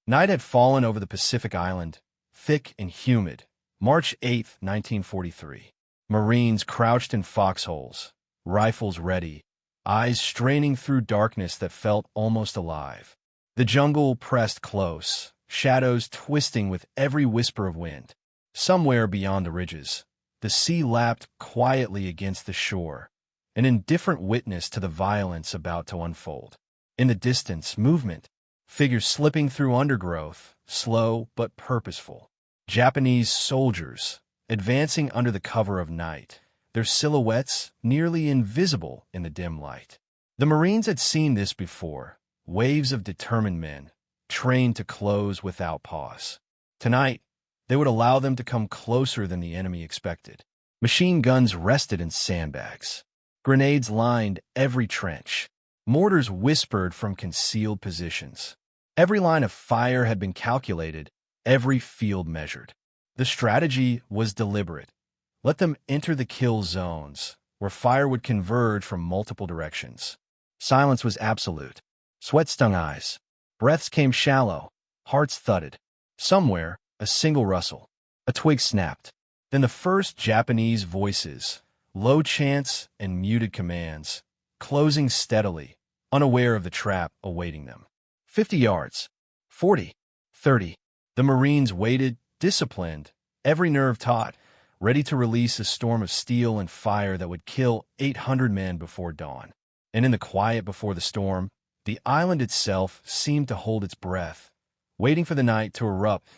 Night had fallen over the Pacific Island, thick and humid. March 8, 1943. Marines crouched in foxholes, rifles ready, eyes straining through darkness that felt almost alive. The jungle pressed close, shadows twisting with every whisper of wind. Somewhere beyond the ridges, the sea lapped quietly against the shore, an indifferent witness to the violence about to unfold. In the distance, movement, figures slipping through undergrowth, slow but purposeful. Japanese soldiers, advancing under the cover of night, their silhouettes nearly invisible in the dim light. The Marines had seen this before, waves of determined men, trained to close without pause. Tonight, they would allow them to come closer than the enemy expected. Machine guns rested in sandbags. Grenades lined every trench. Mortars whispered from concealed positions. Every line of fire had been calculated, every field measured. The strategy was deliberate. Let them enter the kill zones, where fire would converge from multiple directions. Silence was absolute. Sweat stung eyes. Breaths came shallow. Hearts thudded. Somewhere, a single rustle. A twig snapped. Then the first Japanese voices, low chants and muted commands, closing steadily, unaware of the trap awaiting them. 50 yards. 40. 30. The Marines waited, disciplined, every nerve taut, ready to release a storm of steel and fire that would kill 800 men before dawn. And in the quiet before the storm, the island itself seemed to hold its breath, waiting for the night to erupt.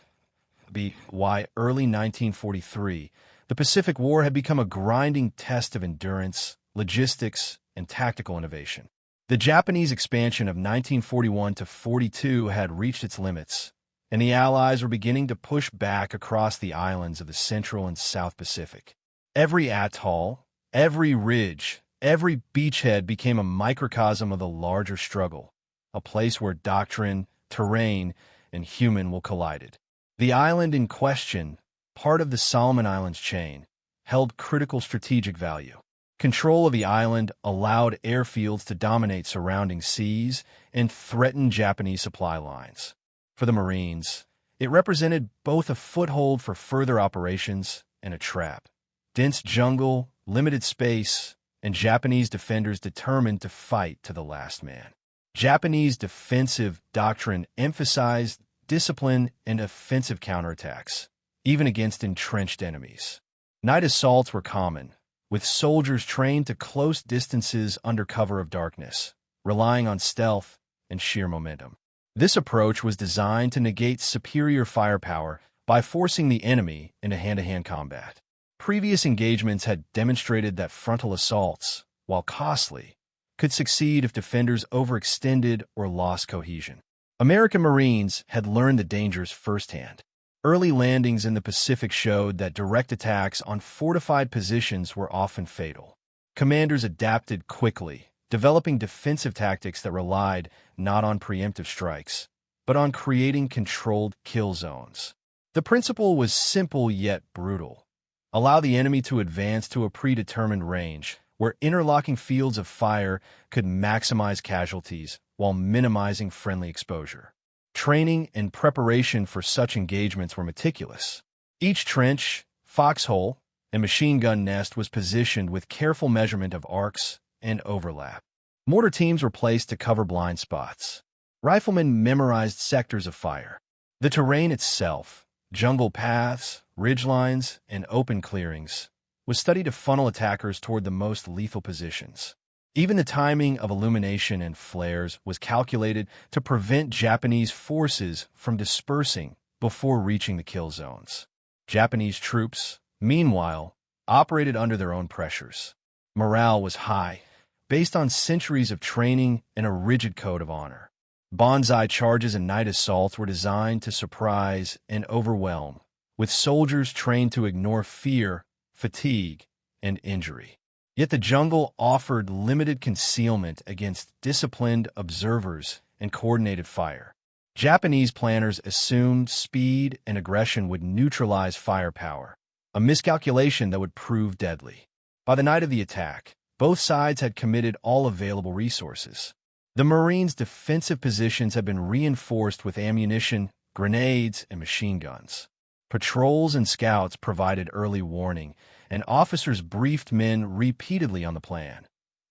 By early 1943, the Pacific War had become a grinding test of endurance, logistics, and tactical innovation. The Japanese expansion of 1941 to 42 had reached its limits, and the Allies were beginning to push back across the islands of the Central and South Pacific. Every atoll, every ridge, every beachhead became a microcosm of the larger struggle, a place where doctrine, terrain, and human will collided. The island in question, part of the Solomon Islands chain, held critical strategic value. Control of the island allowed airfields to dominate surrounding seas and threaten Japanese supply lines. For the Marines, it represented both a foothold for further operations and a trap. Dense jungle, limited space, and Japanese defenders determined to fight to the last man. Japanese defensive doctrine emphasized discipline and offensive counterattacks, even against entrenched enemies. Night assaults were common, with soldiers trained to close distances under cover of darkness, relying on stealth and sheer momentum. This approach was designed to negate superior firepower by forcing the enemy into hand-to-hand combat. Previous engagements had demonstrated that frontal assaults, while costly, could succeed if defenders overextended or lost cohesion. American Marines had learned the dangers firsthand. Early landings in the Pacific showed that direct attacks on fortified positions were often fatal. Commanders adapted quickly, developing defensive tactics that relied not on preemptive strikes, but on creating controlled kill zones. The principle was simple yet brutal. Allow the enemy to advance to a predetermined range, where interlocking fields of fire could maximize casualties while minimizing friendly exposure. Training and preparation for such engagements were meticulous. Each trench, foxhole, and machine gun nest was positioned with careful measurement of arcs and overlap. Mortar teams were placed to cover blind spots. Riflemen memorized sectors of fire. The terrain itself, jungle paths, ridgelines, and open clearings, was studied to funnel attackers toward the most lethal positions. Even the timing of illumination and flares was calculated to prevent Japanese forces from dispersing before reaching the kill zones. Japanese troops, meanwhile, operated under their own pressures. Morale was high, based on centuries of training and a rigid code of honor. Banzai charges and night assaults were designed to surprise and overwhelm, with soldiers trained to ignore fear, fatigue, and injury. Yet the jungle offered limited concealment against disciplined observers and coordinated fire. Japanese planners assumed speed and aggression would neutralize firepower, a miscalculation that would prove deadly. By the night of the attack, both sides had committed all available resources. The Marines' defensive positions had been reinforced with ammunition, grenades, and machine guns. Patrols and scouts provided early warning, and officers briefed men repeatedly on the plan.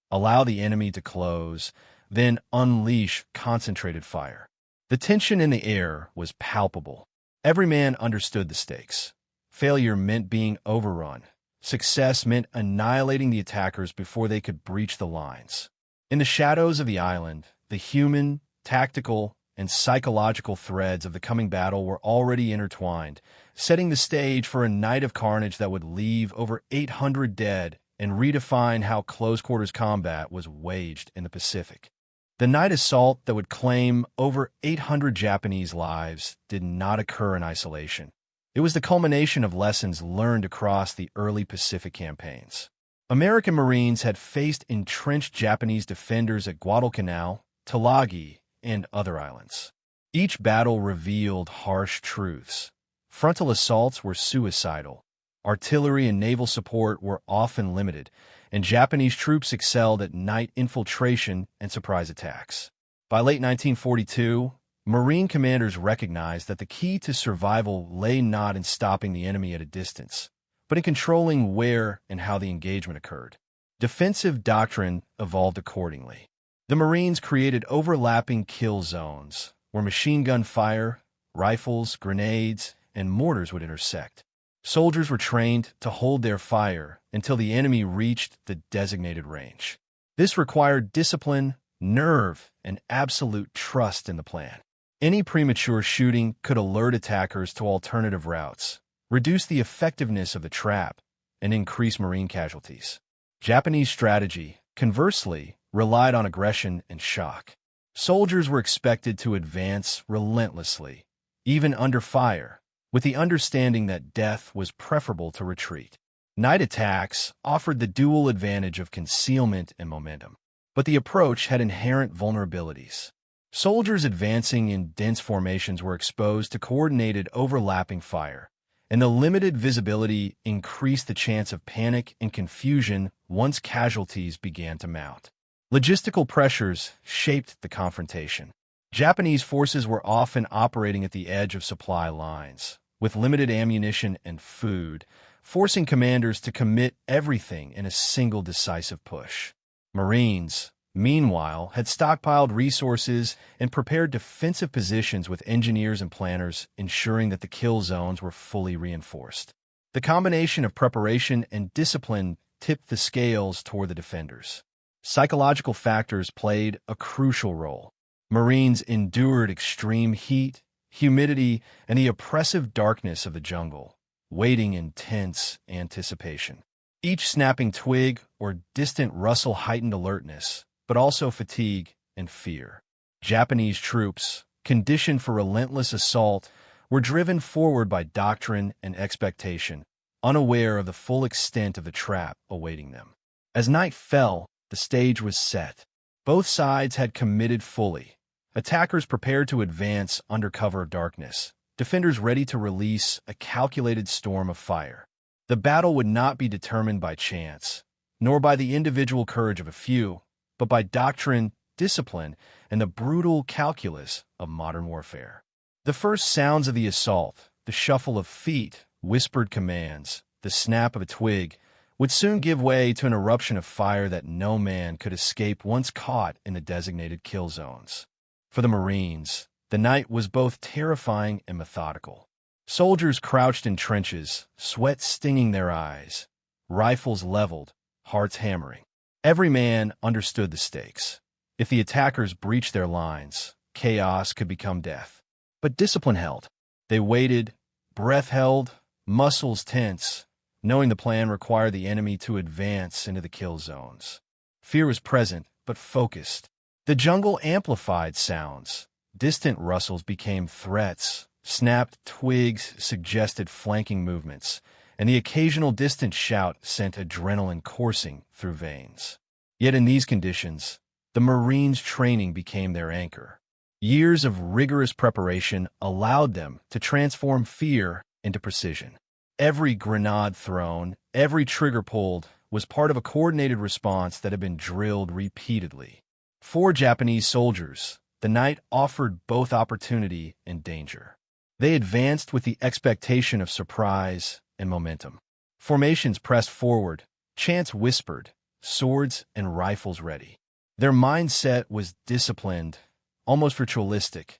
Allow the enemy to close, then unleash concentrated fire. The tension in the air was palpable. Every man understood the stakes. Failure meant being overrun. Success meant annihilating the attackers before they could breach the lines. In the shadows of the island, the human, tactical, and psychological threads of the coming battle were already intertwined, setting the stage for a night of carnage that would leave over 800 dead and redefine how close-quarters combat was waged in the Pacific. The night assault that would claim over 800 Japanese lives did not occur in isolation. It was the culmination of lessons learned across the early Pacific campaigns. American Marines had faced entrenched Japanese defenders at Guadalcanal, Tulagi, and other islands. Each battle revealed harsh truths. Frontal assaults were suicidal. Artillery and naval support were often limited, and Japanese troops excelled at night infiltration and surprise attacks. By late 1942, Marine commanders recognized that the key to survival lay not in stopping the enemy at a distance, but in controlling where and how the engagement occurred. Defensive doctrine evolved accordingly. The Marines created overlapping kill zones, where machine gun fire, rifles, grenades, and mortars would intersect. Soldiers were trained to hold their fire until the enemy reached the designated range. This required discipline, nerve, and absolute trust in the plan. Any premature shooting could alert attackers to alternative routes, reduce the effectiveness of the trap, and increase Marine casualties. Japanese strategy, conversely, relied on aggression and shock. Soldiers were expected to advance relentlessly, even under fire, with the understanding that death was preferable to retreat. Night attacks offered the dual advantage of concealment and momentum, but the approach had inherent vulnerabilities. Soldiers advancing in dense formations were exposed to coordinated overlapping fire, and the limited visibility increased the chance of panic and confusion once casualties began to mount. Logistical pressures shaped the confrontation. Japanese forces were often operating at the edge of supply lines, with limited ammunition and food, forcing commanders to commit everything in a single decisive push. Marines, meanwhile, had stockpiled resources and prepared defensive positions with engineers and planners, ensuring that the kill zones were fully reinforced. The combination of preparation and discipline tipped the scales toward the defenders. Psychological factors played a crucial role. Marines endured extreme heat, humidity, and the oppressive darkness of the jungle, waiting in tense anticipation. Each snapping twig or distant rustle heightened alertness, but also fatigue and fear. Japanese troops, conditioned for relentless assault, were driven forward by doctrine and expectation, unaware of the full extent of the trap awaiting them. As night fell, the stage was set. Both sides had committed fully. Attackers prepared to advance under cover of darkness, defenders ready to release a calculated storm of fire. The battle would not be determined by chance, nor by the individual courage of a few, but by doctrine, discipline, and the brutal calculus of modern warfare. The first sounds of the assault, the shuffle of feet, whispered commands, the snap of a twig, would soon give way to an eruption of fire that no man could escape once caught in the designated kill zones. For the Marines, the night was both terrifying and methodical. Soldiers crouched in trenches, sweat stinging their eyes, rifles leveled, hearts hammering. Every man understood the stakes. If the attackers breached their lines, chaos could become death. But discipline held. They waited, breath held, muscles tense, knowing the plan required the enemy to advance into the kill zones. Fear was present, but focused. The jungle amplified sounds. Distant rustles became threats. Snapped twigs suggested flanking movements, and the occasional distant shout sent adrenaline coursing through veins. Yet in these conditions, the Marines' training became their anchor. Years of rigorous preparation allowed them to transform fear into precision. Every grenade thrown, every trigger pulled, was part of a coordinated response that had been drilled repeatedly. For Japanese soldiers, the night offered both opportunity and danger. They advanced with the expectation of surprise and momentum. Formations pressed forward, chants whispered, swords and rifles ready. Their mindset was disciplined, almost ritualistic,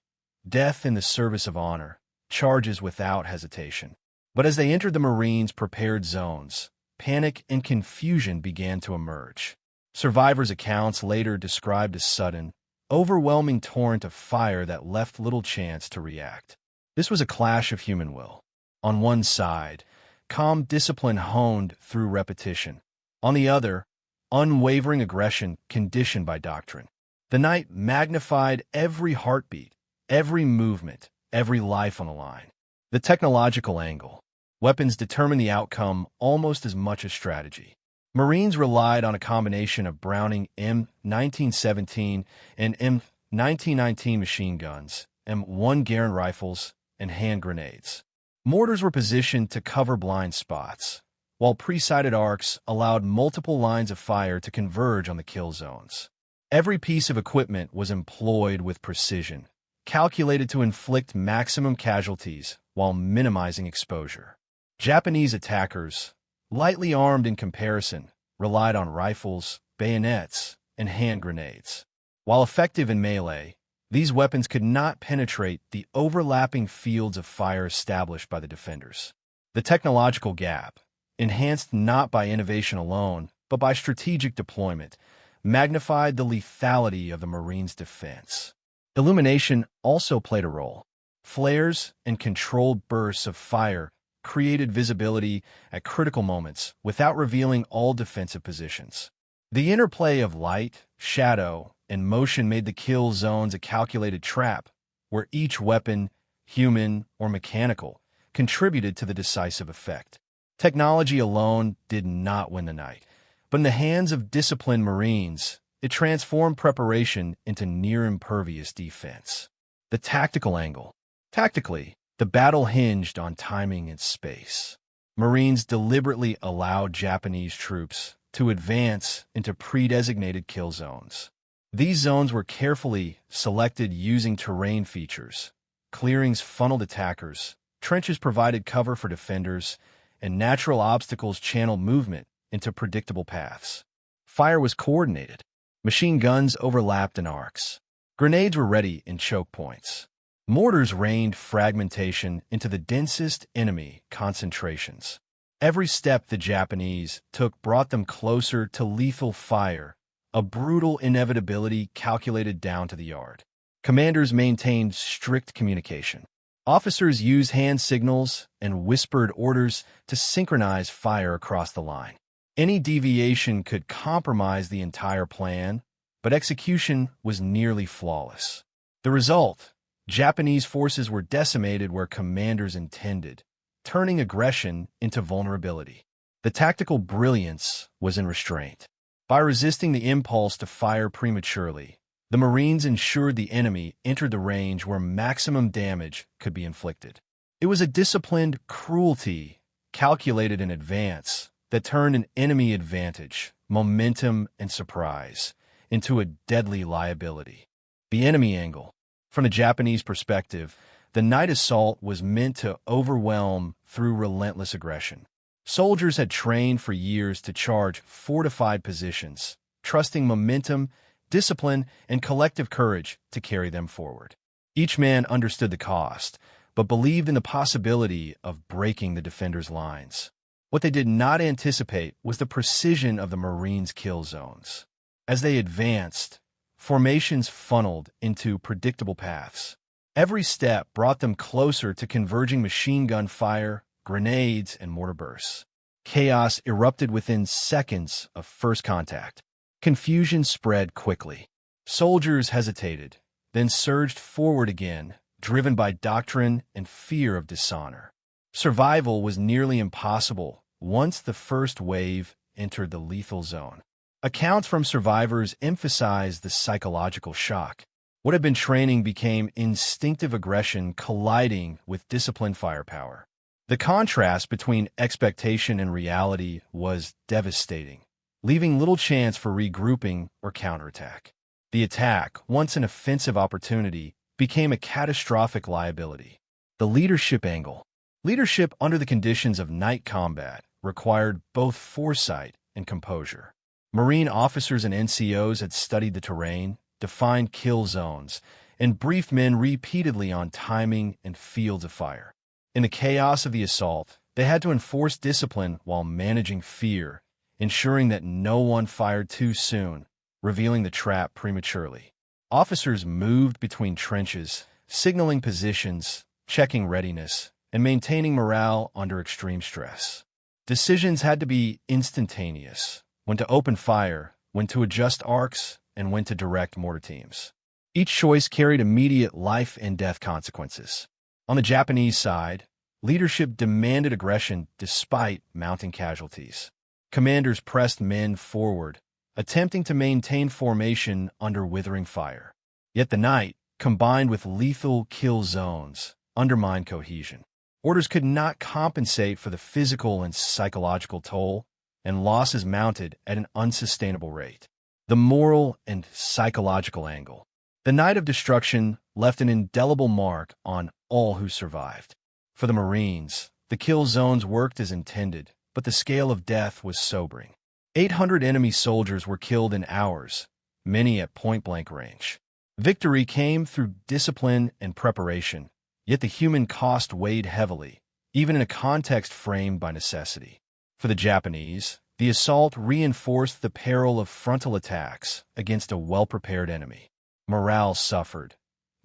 death in the service of honor, charges without hesitation. But as they entered the Marines' prepared zones, panic and confusion began to emerge. Survivors' accounts later described a sudden, overwhelming torrent of fire that left little chance to react. This was a clash of human will. On one side, calm discipline honed through repetition. On the other, unwavering aggression conditioned by doctrine. The night magnified every heartbeat, every movement, every life on the line. The technological angle. Weapons determined the outcome almost as much as strategy. Marines relied on a combination of Browning M1917 and M1919 machine guns, M1 Garand rifles, and hand grenades. Mortars were positioned to cover blind spots, while pre-sighted arcs allowed multiple lines of fire to converge on the kill zones. Every piece of equipment was employed with precision, calculated to inflict maximum casualties while minimizing exposure. Japanese attackers, lightly armed in comparison, relied on rifles, bayonets, and hand grenades. While effective in melee, these weapons could not penetrate the overlapping fields of fire established by the defenders. The technological gap, enhanced not by innovation alone, but by strategic deployment, magnified the lethality of the Marines' defense. Illumination also played a role. Flares and controlled bursts of fire created visibility at critical moments without revealing all defensive positions. The interplay of light, shadow, and motion made the kill zones a calculated trap, where each weapon, human or mechanical, contributed to the decisive effect. Technology alone did not win the night, but in the hands of disciplined Marines, it transformed preparation into near-impervious defense. The tactical angle. Tactically, the battle hinged on timing and space. Marines deliberately allowed Japanese troops to advance into pre-designated kill zones. These zones were carefully selected using terrain features. Clearings funneled attackers, trenches provided cover for defenders, and natural obstacles channeled movement into predictable paths. Fire was coordinated. Machine guns overlapped in arcs. Grenades were ready in choke points. Mortars rained fragmentation into the densest enemy concentrations. Every step the Japanese took brought them closer to lethal fire, a brutal inevitability calculated down to the yard. Commanders maintained strict communication. Officers used hand signals and whispered orders to synchronize fire across the line. Any deviation could compromise the entire plan, but execution was nearly flawless. The result: Japanese forces were decimated where commanders intended, turning aggression into vulnerability. The tactical brilliance was in restraint. By resisting the impulse to fire prematurely, the Marines ensured the enemy entered the range where maximum damage could be inflicted. It was a disciplined cruelty, calculated in advance, that turned an enemy advantage, momentum, and surprise into a deadly liability. The enemy angle. From the Japanese perspective, the night assault was meant to overwhelm through relentless aggression. Soldiers had trained for years to charge fortified positions, trusting momentum, discipline, and collective courage to carry them forward. Each man understood the cost, but believed in the possibility of breaking the defenders' lines. What they did not anticipate was the precision of the Marines' kill zones. As they advanced, formations funneled into predictable paths. Every step brought them closer to converging machine gun fire, grenades, and mortar bursts. Chaos erupted within seconds of first contact. Confusion spread quickly. Soldiers hesitated, then surged forward again, driven by doctrine and fear of dishonor. Survival was nearly impossible once the first wave entered the lethal zone. Accounts from survivors emphasized the psychological shock. What had been training became instinctive aggression colliding with disciplined firepower. The contrast between expectation and reality was devastating, leaving little chance for regrouping or counterattack. The attack, once an offensive opportunity, became a catastrophic liability. The leadership angle. Leadership under the conditions of night combat required both foresight and composure. Marine officers and NCOs had studied the terrain, defined kill zones, and briefed men repeatedly on timing and fields of fire. In the chaos of the assault, they had to enforce discipline while managing fear, ensuring that no one fired too soon, revealing the trap prematurely. Officers moved between trenches, signaling positions, checking readiness, and maintaining morale under extreme stress. Decisions had to be instantaneous: when to open fire, when to adjust arcs, and when to direct mortar teams. Each choice carried immediate life and death consequences. On the Japanese side, leadership demanded aggression despite mounting casualties. Commanders pressed men forward, attempting to maintain formation under withering fire. Yet the night, combined with lethal kill zones, undermined cohesion. Orders could not compensate for the physical and psychological toll, and losses mounted at an unsustainable rate. The moral and psychological angle. The night of destruction left an indelible mark on all who survived. For the Marines, the kill zones worked as intended, but the scale of death was sobering. 800 enemy soldiers were killed in hours, many at point-blank range. Victory came through discipline and preparation, yet the human cost weighed heavily, even in a context framed by necessity. For the Japanese, the assault reinforced the peril of frontal attacks against a well-prepared enemy. Morale suffered,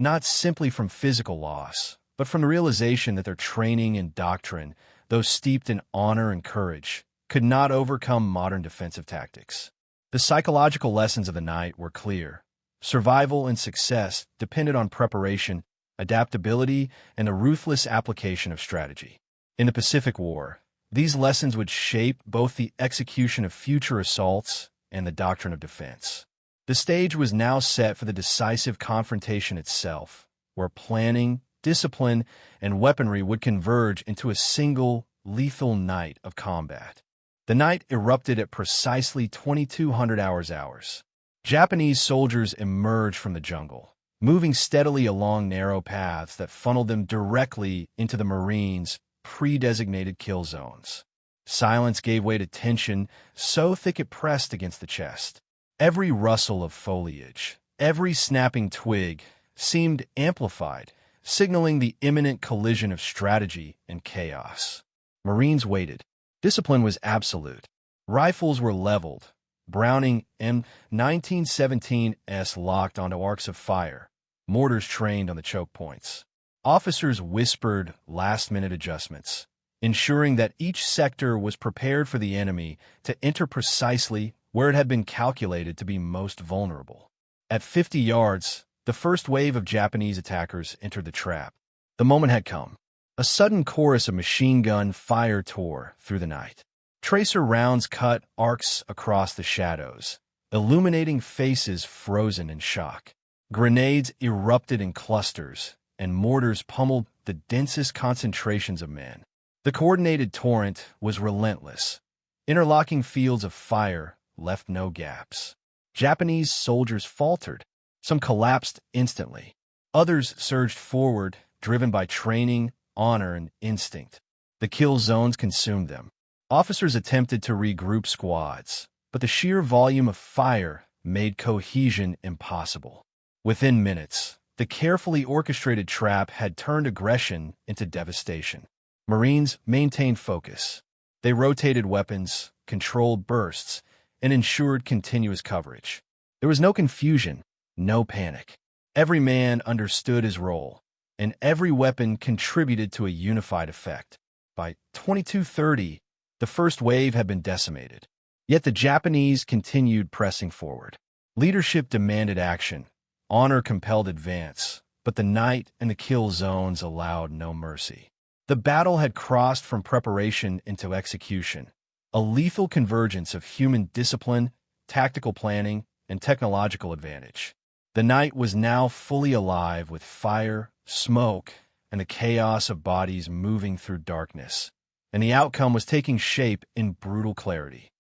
not simply from physical loss, but from the realization that their training and doctrine, though steeped in honor and courage, could not overcome modern defensive tactics. The psychological lessons of the night were clear. Survival and success depended on preparation, adaptability, and a ruthless application of strategy. In the Pacific War, these lessons would shape both the execution of future assaults and the doctrine of defense. The stage was now set for the decisive confrontation itself, where planning, discipline, and weaponry would converge into a single, lethal night of combat. The night erupted at precisely 2200 hours. Japanese soldiers emerged from the jungle, moving steadily along narrow paths that funneled them directly into the Marines' pre-designated kill zones. Silence gave way to tension, so thick it pressed against the chest. Every rustle of foliage, every snapping twig, seemed amplified, signaling the imminent collision of strategy and chaos. Marines waited. Discipline was absolute. Rifles were leveled. Browning M1917s locked onto arcs of fire. Mortars trained on the choke points. Officers whispered last-minute adjustments, ensuring that each sector was prepared for the enemy to enter precisely where it had been calculated to be most vulnerable. At 50 yards, the first wave of Japanese attackers entered the trap. The moment had come. A sudden chorus of machine gun fire tore through the night. Tracer rounds cut arcs across the shadows, illuminating faces frozen in shock. Grenades erupted in clusters, and mortars pummeled the densest concentrations of men. The coordinated torrent was relentless. Interlocking fields of fire left no gaps. Japanese soldiers faltered. Some collapsed instantly. Others surged forward, driven by training, honor, and instinct. The kill zones consumed them. Officers attempted to regroup squads, but the sheer volume of fire made cohesion impossible. Within minutes, the carefully orchestrated trap had turned aggression into devastation. Marines maintained focus. They rotated weapons, controlled bursts, and ensured continuous coverage. There was no confusion, no panic. Every man understood his role, and every weapon contributed to a unified effect. By 2230, the first wave had been decimated. Yet the Japanese continued pressing forward. Leadership demanded action. Honor compelled advance, but the night and the kill zones allowed no mercy. The battle had crossed from preparation into execution, a lethal convergence of human discipline, tactical planning, and technological advantage. The night was now fully alive with fire, smoke, and the chaos of bodies moving through darkness, and the outcome was taking shape in brutal clarity.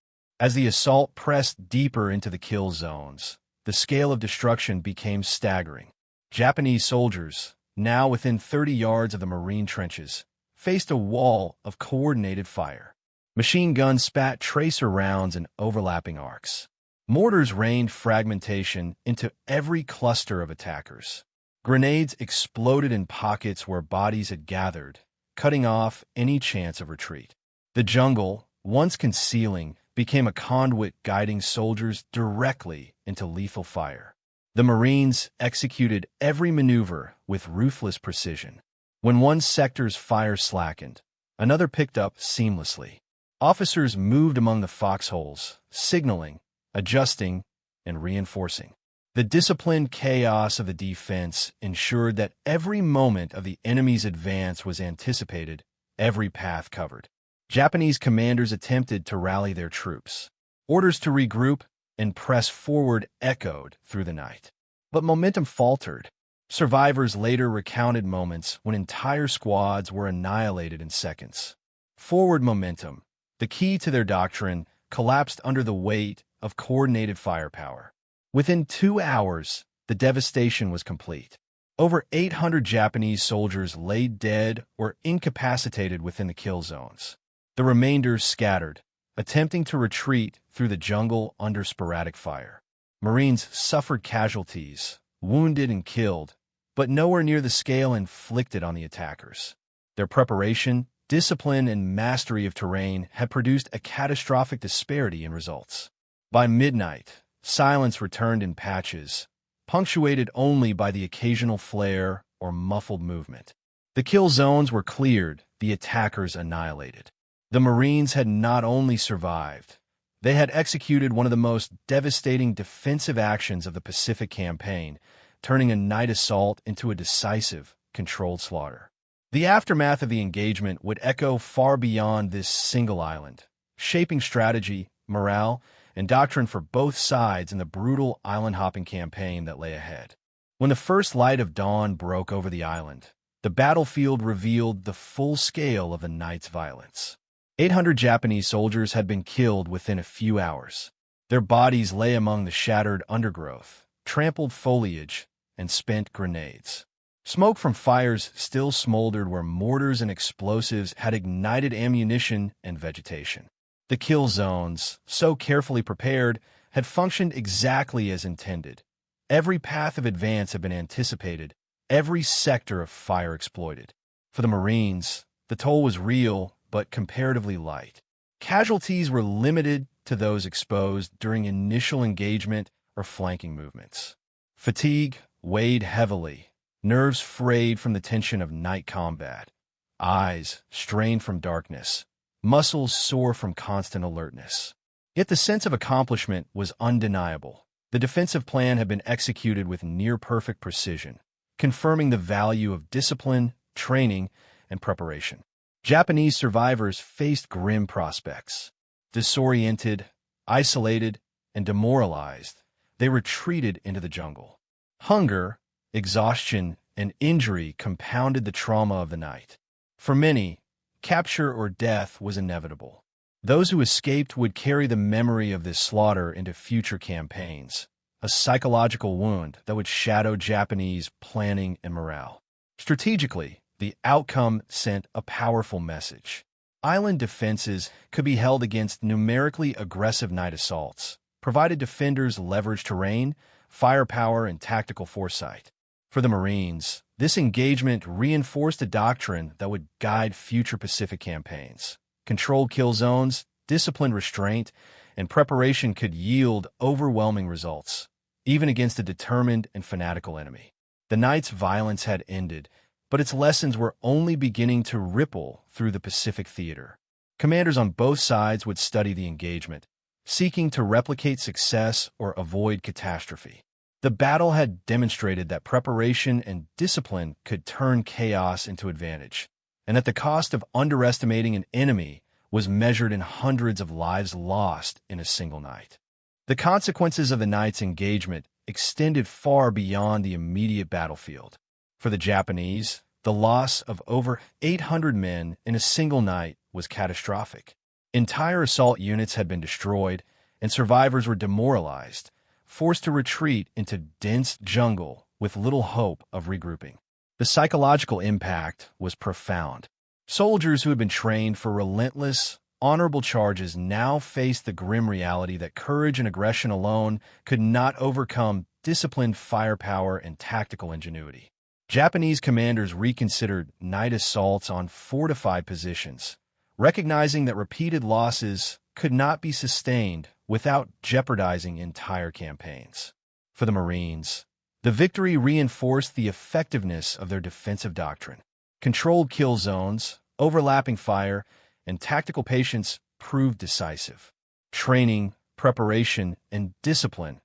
As the assault pressed deeper into the kill zones, the scale of destruction became staggering. Japanese soldiers, now within 30 yards of the Marine trenches, faced a wall of coordinated fire. Machine guns spat tracer rounds in overlapping arcs. Mortars rained fragmentation into every cluster of attackers. Grenades exploded in pockets where bodies had gathered, cutting off any chance of retreat. The jungle, once concealing, became a conduit guiding soldiers directly into lethal fire. The Marines executed every maneuver with ruthless precision. When one sector's fire slackened, another picked up seamlessly. Officers moved among the foxholes, signaling, adjusting, and reinforcing. The disciplined chaos of the defense ensured that every moment of the enemy's advance was anticipated, every path covered. Japanese commanders attempted to rally their troops. Orders to regroup and press forward echoed through the night. But momentum faltered. Survivors later recounted moments when entire squads were annihilated in seconds. Forward momentum, the key to their doctrine, collapsed under the weight of coordinated firepower. Within 2 hours, the devastation was complete. Over 800 Japanese soldiers lay dead or incapacitated within the kill zones. The remainder scattered, attempting to retreat through the jungle under sporadic fire. Marines suffered casualties, wounded and killed, but nowhere near the scale inflicted on the attackers. Their preparation, discipline, and mastery of terrain had produced a catastrophic disparity in results. By midnight, silence returned in patches, punctuated only by the occasional flare or muffled movement. The kill zones were cleared, the attackers annihilated. The Marines had not only survived, they had executed one of the most devastating defensive actions of the Pacific Campaign, turning a night assault into a decisive, controlled slaughter. The aftermath of the engagement would echo far beyond this single island, shaping strategy, morale, and doctrine for both sides in the brutal island-hopping campaign that lay ahead. When the first light of dawn broke over the island, the battlefield revealed the full scale of the night's violence. 800 Japanese soldiers had been killed within a few hours. Their bodies lay among the shattered undergrowth, trampled foliage, and spent grenades. Smoke from fires still smoldered where mortars and explosives had ignited ammunition and vegetation. The kill zones, so carefully prepared, had functioned exactly as intended. Every path of advance had been anticipated, every sector of fire exploited. For the Marines, the toll was real, but comparatively light. Casualties were limited to those exposed during initial engagement or flanking movements. Fatigue weighed heavily, nerves frayed from the tension of night combat, eyes strained from darkness, muscles sore from constant alertness. Yet the sense of accomplishment was undeniable. The defensive plan had been executed with near-perfect precision, confirming the value of discipline, training, and preparation. Japanese survivors faced grim prospects. Disoriented, isolated, and demoralized, they retreated into the jungle. Hunger, exhaustion, and injury compounded the trauma of the night. For many, capture or death was inevitable. Those who escaped would carry the memory of this slaughter into future campaigns, a psychological wound that would shadow Japanese planning and morale. Strategically, the outcome sent a powerful message. Island defenses could be held against numerically aggressive night assaults, provided defenders leveraged terrain, firepower, and tactical foresight. For the Marines, this engagement reinforced a doctrine that would guide future Pacific campaigns. Controlled kill zones, disciplined restraint, and preparation could yield overwhelming results, even against a determined and fanatical enemy. The night's violence had ended, but its lessons were only beginning to ripple through the Pacific theater. Commanders on both sides would study the engagement, seeking to replicate success or avoid catastrophe. The battle had demonstrated that preparation and discipline could turn chaos into advantage, and that the cost of underestimating an enemy was measured in hundreds of lives lost in a single night. The consequences of the night's engagement extended far beyond the immediate battlefield. For the Japanese, the loss of over 800 men in a single night was catastrophic. Entire assault units had been destroyed, and survivors were demoralized, forced to retreat into dense jungle with little hope of regrouping. The psychological impact was profound. Soldiers who had been trained for relentless, honorable charges now faced the grim reality that courage and aggression alone could not overcome disciplined firepower and tactical ingenuity. Japanese commanders reconsidered night assaults on fortified positions, recognizing that repeated losses could not be sustained without jeopardizing entire campaigns. For the Marines, the victory reinforced the effectiveness of their defensive doctrine. Controlled kill zones, overlapping fire, and tactical patience proved decisive. Training, preparation, and discipline,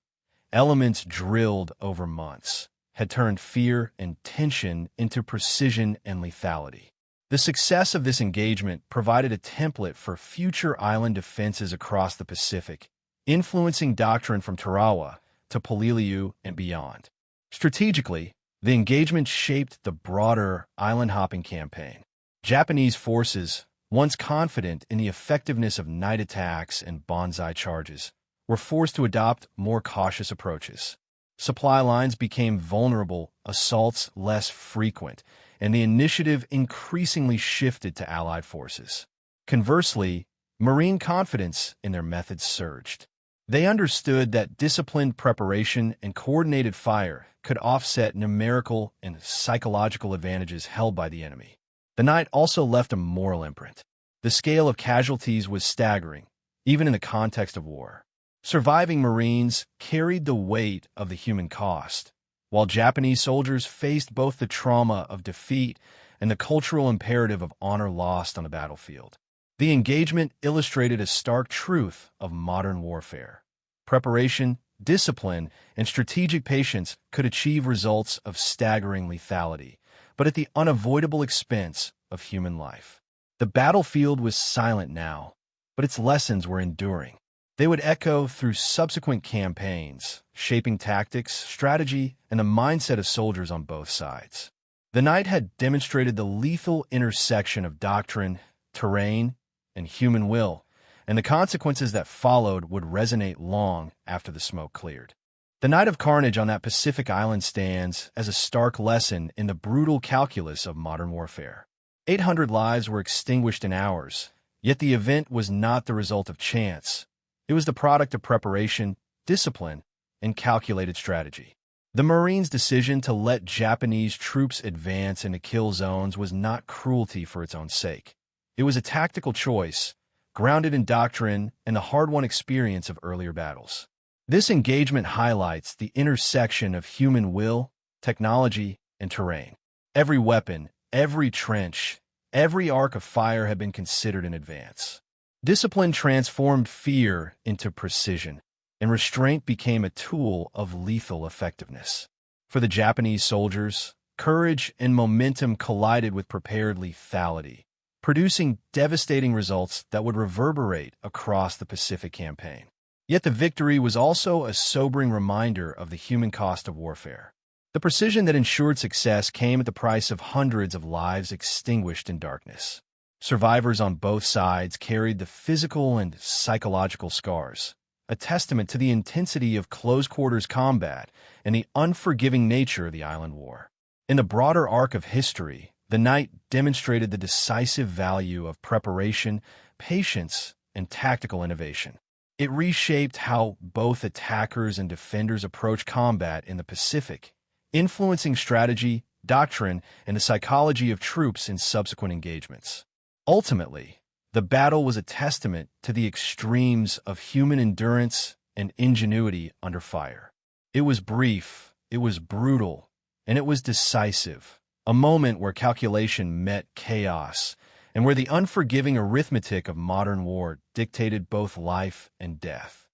elements drilled over months, had turned fear and tension into precision and lethality. The success of this engagement provided a template for future island defenses across the Pacific, influencing doctrine from Tarawa to Peleliu and beyond. Strategically, the engagement shaped the broader island-hopping campaign. Japanese forces, once confident in the effectiveness of night attacks and banzai charges, were forced to adopt more cautious approaches. Supply lines became vulnerable, assaults less frequent, and the initiative increasingly shifted to Allied forces. Conversely, Marine confidence in their methods surged. They understood that disciplined preparation and coordinated fire could offset numerical and psychological advantages held by the enemy. The night also left a moral imprint. The scale of casualties was staggering, even in the context of war. Surviving Marines carried the weight of the human cost, while Japanese soldiers faced both the trauma of defeat and the cultural imperative of honor lost on the battlefield. The engagement illustrated a stark truth of modern warfare. Preparation, discipline, and strategic patience could achieve results of staggering lethality, but at the unavoidable expense of human life. The battlefield was silent now, but its lessons were enduring. They would echo through subsequent campaigns, shaping tactics, strategy, and the mindset of soldiers on both sides. The night had demonstrated the lethal intersection of doctrine, terrain, and human will, and the consequences that followed would resonate long after the smoke cleared. The night of carnage on that Pacific island stands as a stark lesson in the brutal calculus of modern warfare. 800 lives were extinguished in hours, yet the event was not the result of chance. It was the product of preparation, discipline, and calculated strategy. The Marines' decision to let Japanese troops advance into kill zones was not cruelty for its own sake. It was a tactical choice, grounded in doctrine and the hard-won experience of earlier battles. This engagement highlights the intersection of human will, technology, and terrain. Every weapon, every trench, every arc of fire had been considered in advance. Discipline transformed fear into precision, and restraint became a tool of lethal effectiveness. For the Japanese soldiers, courage and momentum collided with prepared lethality, producing devastating results that would reverberate across the Pacific campaign. Yet the victory was also a sobering reminder of the human cost of warfare. The precision that ensured success came at the price of hundreds of lives extinguished in darkness. Survivors on both sides carried the physical and psychological scars, a testament to the intensity of close-quarters combat and the unforgiving nature of the island war. In the broader arc of history, the night demonstrated the decisive value of preparation, patience, and tactical innovation. It reshaped how both attackers and defenders approach combat in the Pacific, influencing strategy, doctrine, and the psychology of troops in subsequent engagements. Ultimately, the battle was a testament to the extremes of human endurance and ingenuity under fire. It was brief, it was brutal, and it was decisive, a moment where calculation met chaos, and where the unforgiving arithmetic of modern war dictated both life and death.